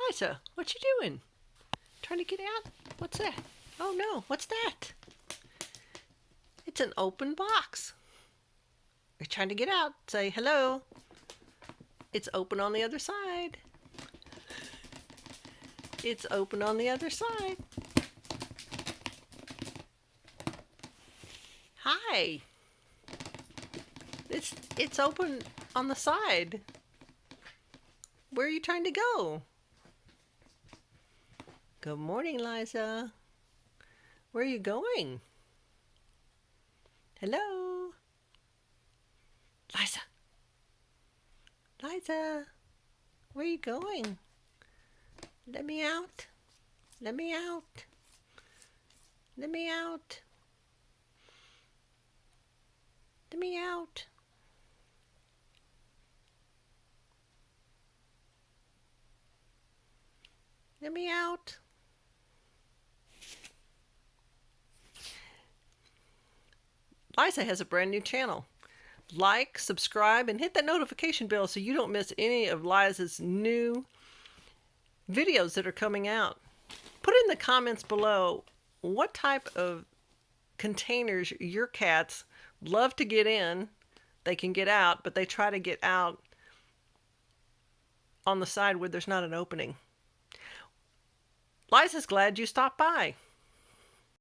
Liza, what you doing? Trying to get out? What's that? Oh no, what's that? It's an open box. You're trying to get out. Say hello. It's open on the other side. It's open on the other side. Hi. It's open on the side. Where are you trying to go? Good morning, Liza. Where are you going? Hello? Liza. Liza. Where are you going? Let me out. Let me out. Let me out. Let me out. Let me out. Liza has a brand new channel. Like, subscribe, and hit that notification bell so you don't miss any of Liza's new videos that are coming out. Put in the comments below what type of containers your cats love to get in. They can get out, but they try to get out on the side where there's not an opening. Liza's glad you stopped by.